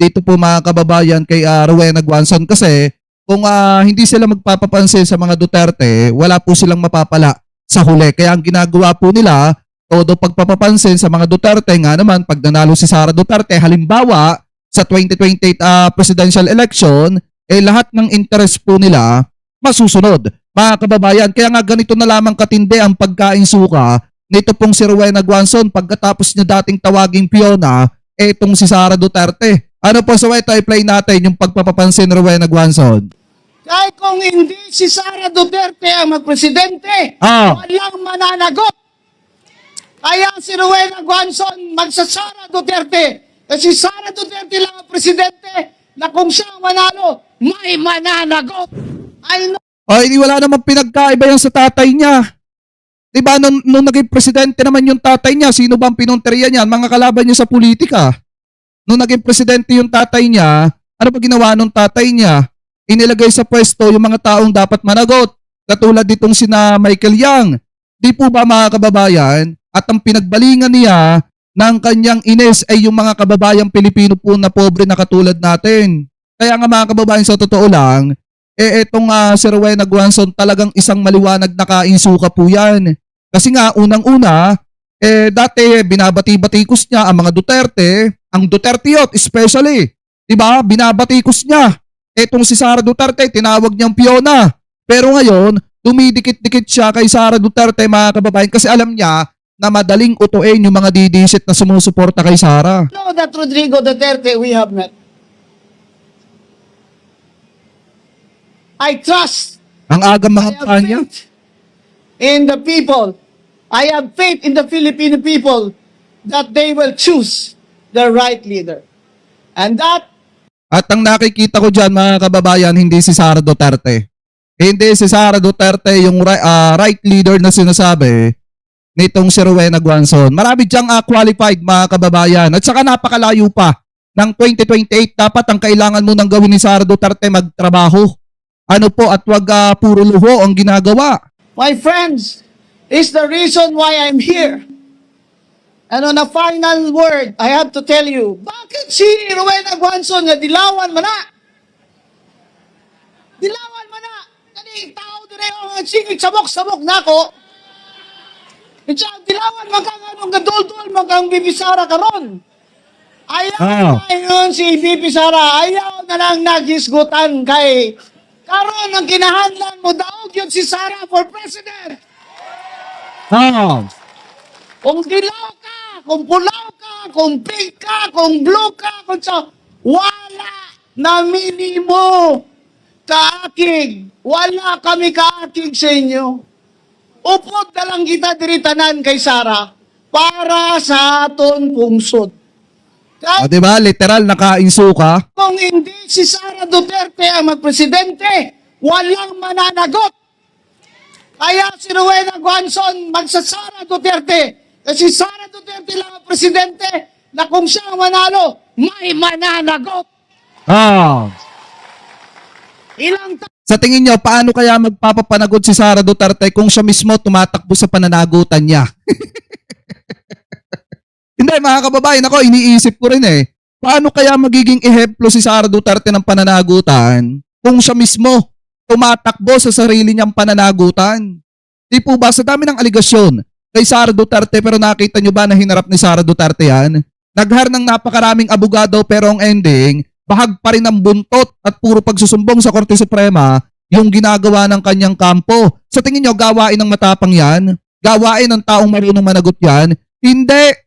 dito po mga kababayan kay Rowena Guanzon kasi kung hindi sila magpapapansin sa mga Duterte, wala po silang mapapala sa huli. Kaya ang ginagawa po nila, todo pagpapapansin sa mga Duterte nga naman pag nanalo si Sara Duterte, halimbawa sa 2028 presidential election, lahat ng interest po nila masusunod. Mga kababayan, kaya nga ganito na lamang katindi ang pagkain suka nito pong si Rowena Guanzon pagkatapos niya dating tawaging Fiona, itong si Sara Duterte. Ano po sa ito, i-play natin yung pagpapapansin ni Rowena Guanzon. Kahit kung hindi si Sara Duterte ang magpresidente, walang mananagot. Kaya si Rowena Guanzon magsasara Duterte. Kasi Sara Duterte lang ang presidente na kung siya ang manalo, may mananagot. I know. Hindi wala namang pinagkaiba yan sa tatay niya. Diba, nung naging presidente naman yung tatay niya, sino bang pinunteriya niyan? Mga kalaban niya sa politika. Nung naging presidente yung tatay niya, ano ba ginawa nung tatay niya? Inilagay sa pwesto yung mga taong dapat managot. Katulad ditong sina Michael Yang. Di po ba mga kababayan? At ang pinagbalingan niya ng kanyang ines ay yung mga kababayang Pilipino po na pobre na katulad natin. Kaya nga mga kababayan, sa totoo lang, etong si Rowena Guanzon talagang isang maliwanag na kainsuka po yan. Kasi nga, unang-una, dati binabati-batikos niya ang mga Duterte, ang Duterteot especially. Diba? Binabatikos niya. Etong si Sara Duterte, tinawag niyang Fiona. Pero ngayon, dumidikit-dikit siya kay Sara Duterte mga kababayan kasi alam niya na madaling utuin yung mga didisit na sumusuporta kay Sara. Know that Rodrigo Duterte we have met. I trust. Ang agam I mga have kanya. faith in the people. I have faith in the Filipino people that they will choose the right leader. And that At ang nakikita ko dyan mga kababayan, hindi si Sara Duterte. Hindi si Sara Duterte yung right leader na sinasabi nitong si Rowena Guanzon. Marami diyang qualified mga kababayan. At saka napakalayo pa ng 2028. Dapat ang kailangan mo nang gawin ni Sara Duterte magtrabaho. Ano po at wag puro luho ang ginagawa. my friends, is the reason why I'm here. And on a final word, I have to tell you, bakit si Rowena Guanzon nga dilawan man na? Dilawan man na. Kani tao dire ang singig sabok-sabok nako. Itsa dilawan man kang anong gadol-dol man kang bibisara karon. Ayaw na yun si Bibi Sara, ayaw na lang naghisgutan kay karon ang kinahanglan mo daog yun si Sara for president. Kung dilaw ka, kung pulaw ka, kung pink ka, kung blue ka, kung sa wala na minimo kaakig. Wala kami kaakig sa inyo. Upod na lang kita diritanan kay Sara para sa aton pungsod. O diba, literal nakainsuka. Kung hindi si Sara Duterte ang magpresidente, walang mananagot. Kaya si Rowena Guanzon magsasara Duterte. Kasi Sara Duterte lang ang presidente na kung siya ang manalo, may mananagot. Ilang Sa tingin nyo, paano kaya magpapapanagot si Sara Duterte kung siya mismo tumatakbo sa pananagutan niya? Hindi, mga kababayan, ako iniisip ko rin paano kaya magiging ehemplo si Sara Duterte ng pananagutan kung siya mismo tumatakbo sa sarili niyang pananagutan? Di po ba sa dami ng aligasyon kay Sara Duterte pero nakita nyo ba na hinarap ni Sara Duterte yan? Naghar ng napakaraming abogado pero ang ending, bahag pa rin ang buntot at puro pagsusumbong sa Korte Suprema yung ginagawa ng kanyang kampo. Sa tingin nyo, gawain ng matapang yan? Gawain ng taong marunong managot yan? Hindi!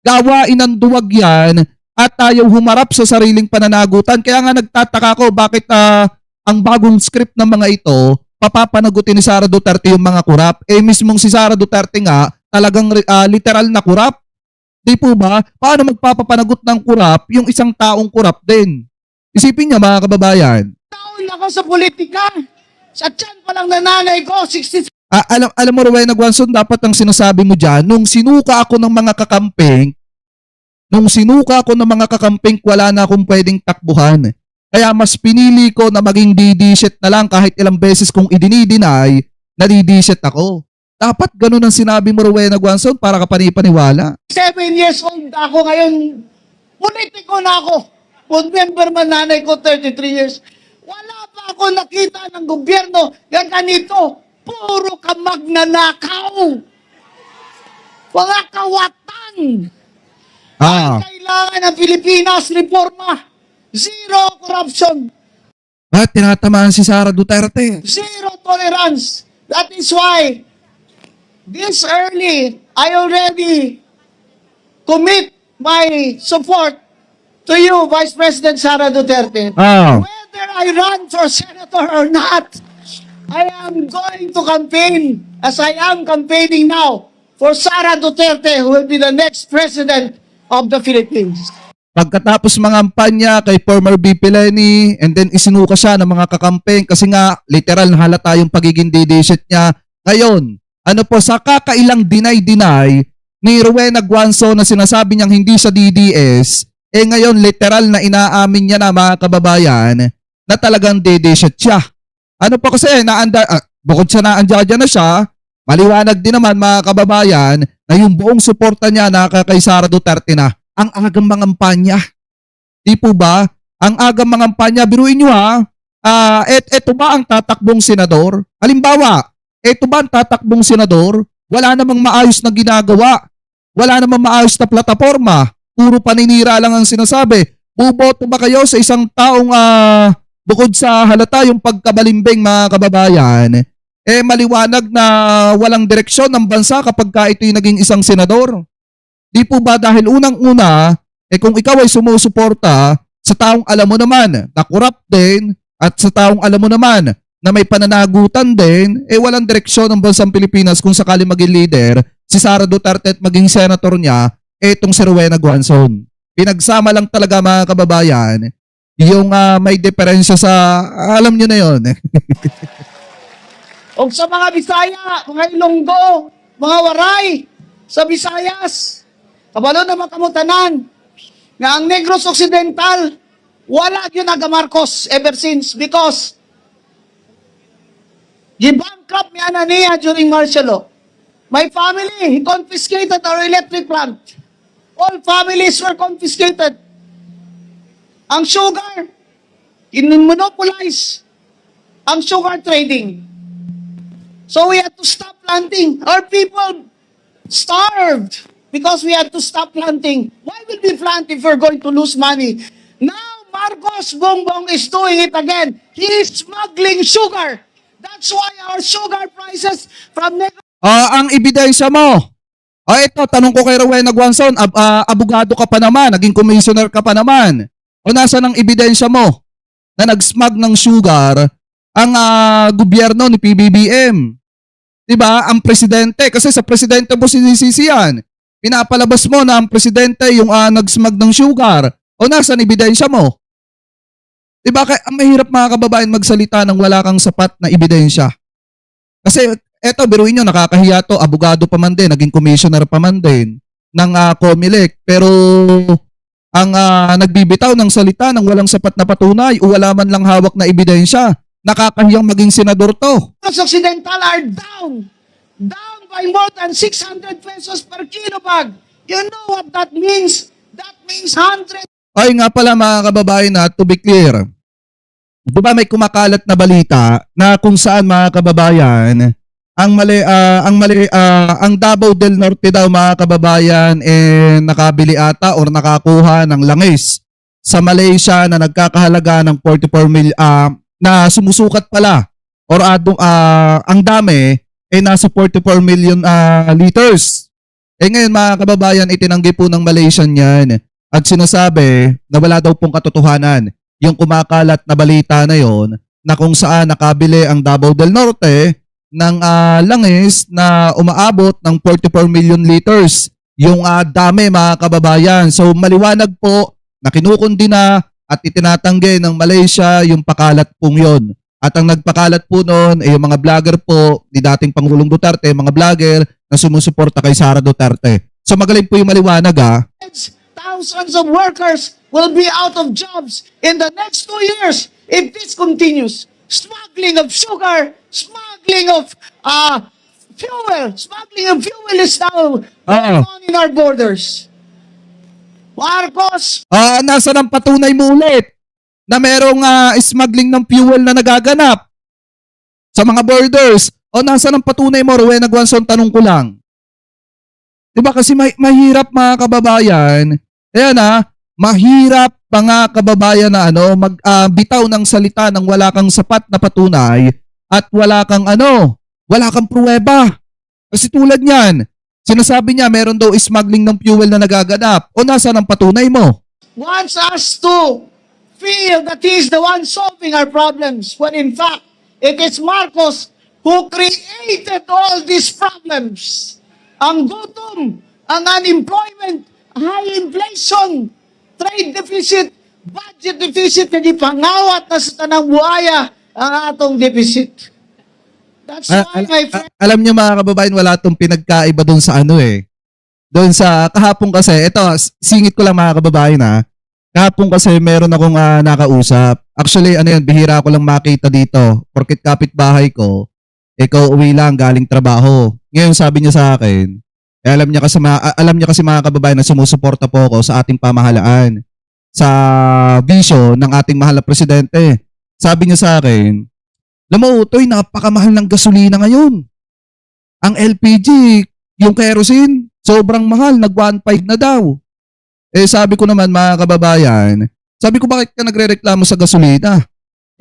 Gawain ng duwag yan at ayaw humarap sa sariling pananagutan. Kaya nga nagtataka ko bakit ang bagong script ng mga ito, papapanagutin ni Sara Duterte yung mga kurap. Mismong si Sara Duterte nga, talagang literal na kurap. Di po ba? Paano magpapapanagot ng kurap yung isang taong kurap din? Isipin niya mga kababayan. taon ako sa politika. Sa tiyan pa lang nanay ko, 63 Alam mo Rowena Guanzon, dapat ang sinasabi mo dyan, nung sinuka ako ng mga kakamping, wala na akong pwedeng takbuhan. Kaya mas pinili ko na maging DD-shit na lang kahit ilang beses kong idinideny na DD-shit ako. Dapat ganun ang sinabi mo Rowena Guanzon para ka panipaniwala. 7 years old ako ngayon. Politiko na ako. Board member man nanay ko, 33 years. Wala pa ako nakita ng gobyerno na ganito. Puro ka magnanakaw. Mga kawatan. Ah, Kailangan ng Pilipinas reforma. Zero corruption. bakit tinatamaan si Sara Duterte? Zero tolerance. That is why this early, I already commit my support to you, Vice President Sara Duterte. Ah, Whether I run for senator or not, I am going to campaign, as I am campaigning now, for Sara Duterte, who will be the next president of the Philippines. pagkatapos mangampanya kay former VP Lenny and then isinuka siya ng mga kakampeng kasi nga literal na halata yung pagiging DD-shit niya. Ngayon, ano po, sa kakailang deny-deny ni Rowena Guanzo na sinasabi niyang hindi siya DDS, eh ngayon literal na inaamin niya na mga kababayan na talagang DD-shit siya. Ano po kasi, bukod sa naandyan na siya, maliwanag din naman mga kababayan na yung buong suporta niya na kay Sara Duterte na ang agang mangampanya. Di po ba? Ang agang mangampanya, biruin nyo ha, eto ba ang tatakbong senador? Halimbawa, eto ba ang tatakbong senador? Wala namang maayos na ginagawa. Wala namang maayos na plataforma. Puro paninira lang ang sinasabi. Buboto ba kayo sa isang taong bukod sa halata yung pagkabalimbing mga kababayan, eh maliwanag na walang direksyon ng bansa kapag ka ito'y naging isang senador? Di po ba dahil unang-una, eh kung ikaw ay sumusuporta sa taong alam mo naman na corrupt din at sa taong alam mo naman na may pananagutan din, eh walang direksyon ng bansang Pilipinas kung sakali maging leader, si Sara Duterte at maging senator niya, eh itong si Rowena Guanzo. Pinagsama lang talaga mga kababayan, yung may diferensya sa, alam nyo na yon. O sa mga Bisaya, mga Ilonggo, mga Waray, sa Visayas, kabalo na makamutanan, nga ang Negros Occidental, wala yun aga Marcos ever since because gibankrupt ni Anania during martial law. My family, he confiscated our electric plant. All families were confiscated. Ang sugar, in-monopolize ang sugar trading. So we had to stop planting. Our people starved because we had to stop planting. Why will we plant if we're going to lose money? Now, Marcos Bongbong is doing it again. He is smuggling sugar. That's why our sugar prices from Ang ebidensya mo. Ito, tanong ko kay Rowena Guanzo, abogado ka pa naman, naging commissioner ka pa naman. O nasa ng ebidensya mo na nag-smug ng sugar ang gobyerno ni PBBM? Diba? Ang presidente, kasi sa presidente mo sinisisi yan. Pinapalabas mo na ang presidente yung nag-smug ng sugar. O nasa ng ebidensya mo? Diba? Kaya ang mahirap mga kababayan magsalita nang wala kang sapat na ebidensya. Kasi eto, biruin nyo, nakakahiya to, abogado pa man din, naging commissioner pa man din ng COMELEC. Pero ang nagbibitaw ng salita ng walang sapat na patunay o wala man lang hawak na ebidensya, nakakahiyang maging senador to. Occidental are down. Down by more than 600 pesos per kilo bag. You know what that means? That means 100. Ay nga pala mga kababayan na, to be clear, di ba may kumakalat na balita na kung saan mga kababayan, ang Davao del Norte daw mga kababayan nakabili ata or nakakuha ng langis sa Malaysia na nagkakahalaga ng 44 million na sumusukat pala or ang dami nasa 44 million liters. Ngayon mga kababayan, itinanggi po ng Malaysian yan at sinasabi na wala daw pong katotohanan yung kumakalat na balita na yon na kung saan nakabili ang Davao del Norte ng langis na umaabot ng 44 million liters. Yung dami mga kababayan. So maliwanag po na kinukundina at itinatanggi ng Malaysia yung pakalat pong yon. At ang nagpakalat po noon ay yung mga vlogger po ni dating Pangulong Duterte, mga vlogger na sumusuporta kay Sara Duterte. So magaling po yung maliwanag Thousands of workers will be out of jobs in the next 2 years if this continues. Smuggling of sugar, smuggling of fuel is now going on in our borders. Marcos, Nasa ng patunay mo ulit na merong smuggling ng fuel na nagaganap sa mga borders? O nasa ng patunay mo, Rowena Guanzon, tanong ko lang. Diba kasi mahirap mga kababayan, ayan mahirap mga kababayan na magbitaw ng salita ng wala kang sapat na patunay at wala kang pruweba. Kasi tulad niyan, sinasabi niya meron daw smuggling ng fuel na nagaganap. O nasa ng patunay mo? wants us to feel that he is the one solving our problems, when in fact, it is Marcos who created all these problems. Ang gutom, ang unemployment, high inflation, trade deficit, budget deficit, hindi pangawat na sa tanang buhaya ang atong deficit. That's why, my friend, Alam niyo mga kababayan, wala tong pinagkaiba doon sa doon sa kahapon kasi, singit ko lang mga kababayan kahapon kasi meron akong nakausap. Actually, bihira ko lang makita dito. Porkit kapitbahay ko, ikaw uwi lang galing trabaho. Ngayon sabi niya sa akin, alam niya kasi mga kababayan na sumusuporta po ako sa ating pamahalaan, sa bisyo ng ating mahal na presidente. Sabi niya sa akin, alam mo, Utoy, napakamahal ng gasolina ngayon. Ang LPG, yung kerosene, sobrang mahal, nag 1.5 na daw. Sabi ko naman mga kababayan, sabi ko bakit ka nagrereklamo sa gasolina?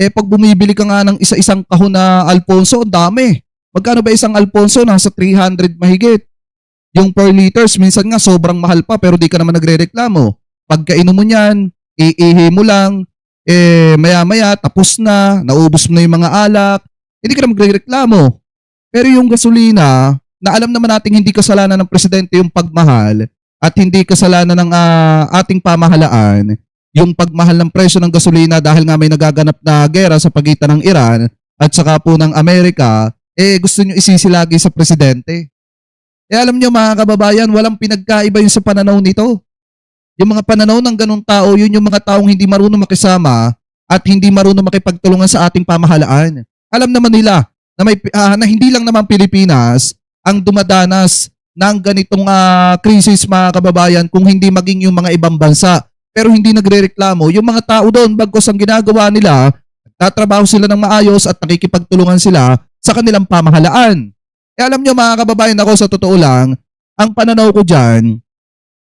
Pag bumibili ka nga ng isa-isang kahon na Alfonso, ang dami. Magkano ba isang Alfonso? Nasa 300 mahigit. Yung per liters, minsan nga sobrang mahal pa pero di ka naman nagrereklamo. Pagkainom mo niyan, iihi mo lang, maya-maya, tapos na, naubos mo na yung mga alak, hindi ka na magrereklamo. Pero yung gasolina, na alam naman natin hindi kasalanan ng presidente yung pagmahal at hindi kasalanan ng ating pamahalaan, yung pagmahal ng presyo ng gasolina dahil nga may nagaganap na gera sa pagitan ng Iran at saka po ng Amerika, gusto nyo isisilagi sa presidente. Alam nyo mga kababayan, walang pinagkaiba yung sa pananaw nito. Yung mga pananaw ng ganung tao, yun yung mga taong hindi marunong makisama at hindi marunong makipagtulungan sa ating pamahalaan. Alam naman nila na hindi lang naman Pilipinas ang dumadanas ng ganitong krisis mga kababayan kung hindi maging yung mga ibang bansa. Pero hindi nagrereklamo. Yung mga tao doon, bagkos ang ginagawa nila, tatrabaho sila ng maayos at nakikipagtulungan sila sa kanilang pamahalaan. Alam nyo mga kababayan, ako sa totoo lang, ang pananaw ko dyan,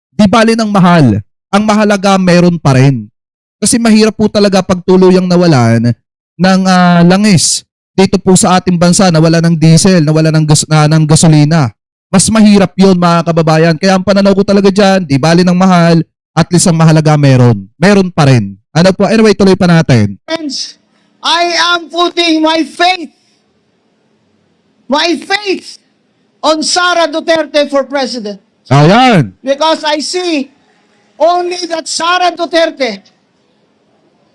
di bali ng mahal. Ang mahalaga meron pa rin. Kasi mahirap po talaga pag tuluyang nawalan ng langis dito po sa ating bansa, nawala ng diesel, nawala ng gasolina. Mas mahirap yun mga kababayan. Kaya ang pananaw ko talaga dyan, di bali ng mahal, at least ang mahalaga meron. Meron pa rin. Ano po? Anyway, tuloy pa natin. friends, I am putting my faith on Sara Duterte for president. Ayan. Because I see only that Sara Duterte,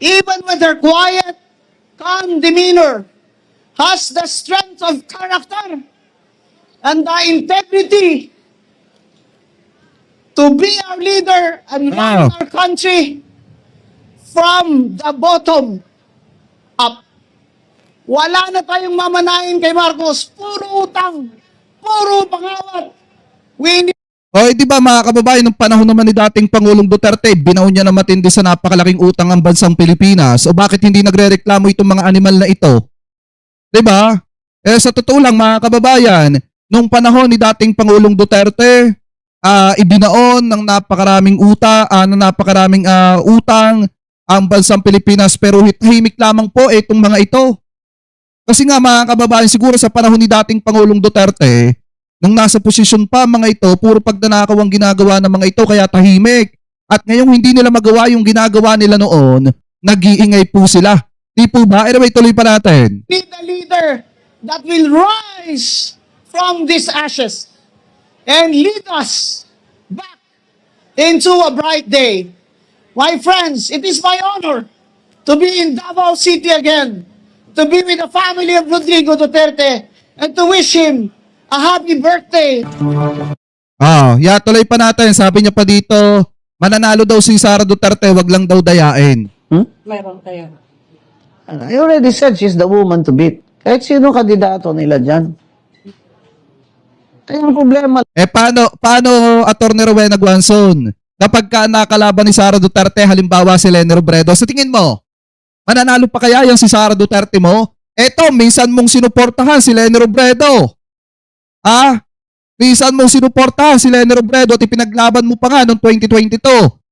even with her quiet, calm demeanor, has the strength of character and the integrity to be our leader and run our country from the bottom up. Wala na tayong mamanahin kay Marcos. Puro utang, puro pangawat. We need Di ba mga kababayan, nung panahon naman ni dating Pangulong Duterte, binaon niya na matindi sa napakalaking utang ang bansang Pilipinas. O bakit hindi nagrereklamo itong mga animal na ito? Di ba? Sa totoo lang mga kababayan, nung panahon ni dating Pangulong Duterte, ibinaon ng napakaraming utang ang bansang Pilipinas pero tahimik lamang po itong mga ito. Kasi nga mga kababayan, siguro sa panahon ni dating Pangulong Duterte, nung nasa posisyon pa mga ito, puro pagnanakaw ang ginagawa ng mga ito kaya tahimik. At ngayong hindi nila magawa yung ginagawa nila noon, nag-iingay po sila. Di po ba? Anyway, tuloy pa natin. a leader that will rise from these ashes and lead us back into a bright day. My friends, it is my honor to be in Davao City again, to be with the family of Rodrigo Duterte, and to wish him a happy birthday. Tuloy pa natin. Sabi niya pa dito, mananalo daw si Sara Duterte, wag lang daw dayain. Meron kayo. I already said she's the woman to beat. Kahit sino kandidato nila dyan. Kaya ang problema, Paano Atty. Rowena Guanzon? kapag ka nakalaban ni Sara Duterte, halimbawa si Leni Robredo, sa tingin mo, mananalo pa kaya yung si Sara Duterte mo? Eto, minsan mong sinuportahan si Leni Robredo. Minsan mong sinuportahan si Leni Robredo at ipinaglaban mo pa nga noong 2022.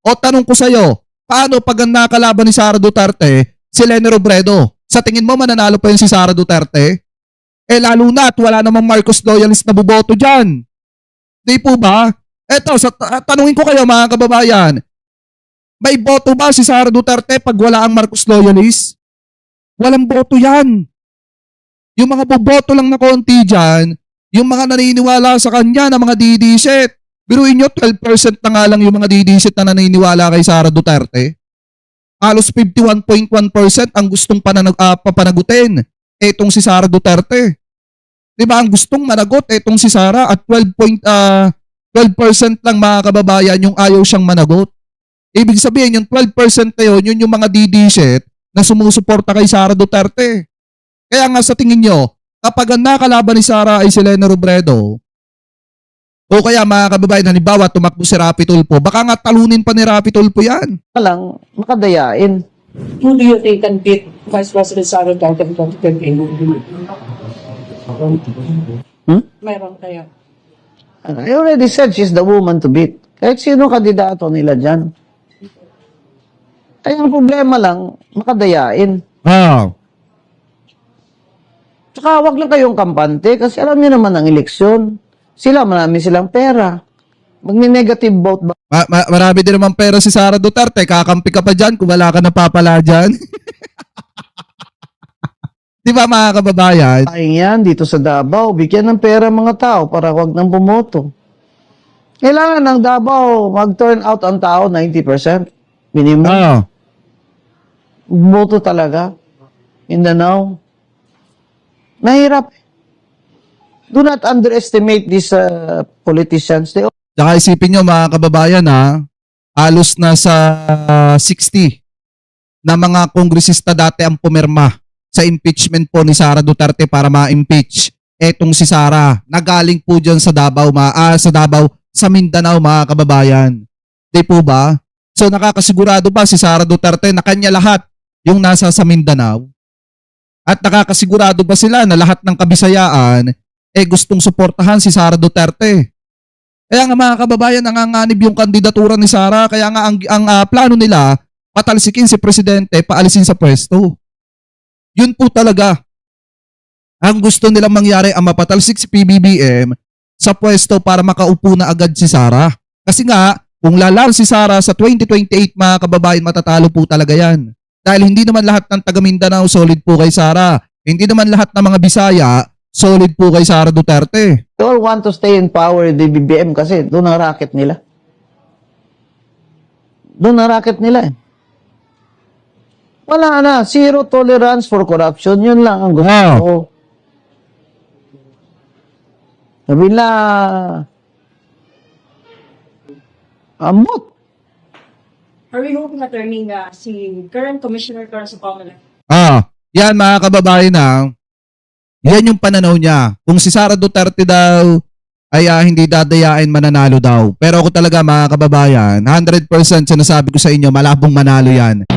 O tanong ko sa'yo, paano pag ang nakalaban ni Sara Duterte, si Leni Robredo? Sa tingin mo mananalo pa yung si Sara Duterte? Lalo na at wala namang Marcos loyalist na buboto dyan. Di po ba? Eto, tanungin ko kayo mga kababayan, may boto ba si Sara Duterte pag wala ang Marcos loyalist? Walang boto yan. Yung mga boboto lang na konti dyan, yung mga naniniwala sa kanya na mga didisit. Biruin nyo, 12% na nga lang yung mga didisit na naniniwala kay Sara Duterte. Halos 51.1% ang gustong papanagutin. Etong si Sara Duterte. Diba ang gustong managot etong si Sara at 12% lang mga kababayan yung ayaw siyang managot. Ibig sabihin yung 12% na yun yung mga didisit na sumusuporta kay Sara Duterte. Kaya nga sa tingin nyo, kapag ang nakalaban ni Sara ay si Leni Robredo, o kaya mga kababayan, halimbawa tumakbo si Rapi Tulfo, baka nga talunin pa ni Rapi Tulfo yan. Lang, makadayain. Who do you think can beat Vice President Sara Duterte in 2028? Meron kaya? I already said she's the woman to beat. Kahit sino kandidato nila dyan. Ay, ang problema lang, makadayain. Tsaka wag lang kayong kampante kasi alam niyo naman ang eleksyon. Sila, marami silang pera. Magni-negative vote ba? Marami din naman pera si Sara Duterte. Kakampi ka pa dyan kung wala ka napapala dyan. Di ba mga kababayan? Ayun yan, dito sa Davao, bigyan ng pera mga tao para wag nang bumoto. Kailangan ng Davao, mag-turn out ang tao 90%. Minimum. Bumoto talaga. Mindanao. Mahirap. Do not underestimate these politicians. They Tsaka isipin nyo mga kababayan halos na sa 60 na mga kongresista dati ang pumirma sa impeachment po ni Sara Duterte para ma-impeach. Etong si Sara, nagaling po dyan sa Davao, sa Mindanao mga kababayan. Di po ba? So nakakasigurado ba si Sara Duterte na kanya lahat yung nasa sa Mindanao? At nakakasigurado ba sila na lahat ng Kabisayaan gustong suportahan si Sara Duterte? Kaya nga mga kababayan, nanganganib yung kandidatura ni Sara. Kaya nga ang plano nila, patalsikin si Presidente, paalisin sa pwesto. Yun po talaga. Ang gusto nilang mangyari ang mapatalsik si PBBM sa pwesto para makaupo na agad si Sara. Kasi nga, kung lalar si Sara sa 2028 mga kababayan, matatalo po talaga yan. Dahil hindi naman lahat ng taga Mindanao solid po kay Sara. Hindi naman lahat ng mga Bisaya solid po kay Sara Duterte. all want to stay in power, the BBM, kasi doon ang racket nila. Doon ang racket nila eh. Wala na. Zero tolerance for corruption. Yun lang ang gusto ko. Sabi na, amot. Are we hoping attorney na si current Commissioner Carlos Pamela? Yan mga kababayan yan yung pananaw niya. Kung si Sara Duterte daw ay hindi dadayain, mananalo daw. Pero ako talaga mga kababayan, 100% sinasabi ko sa inyo, malabong manalo yan.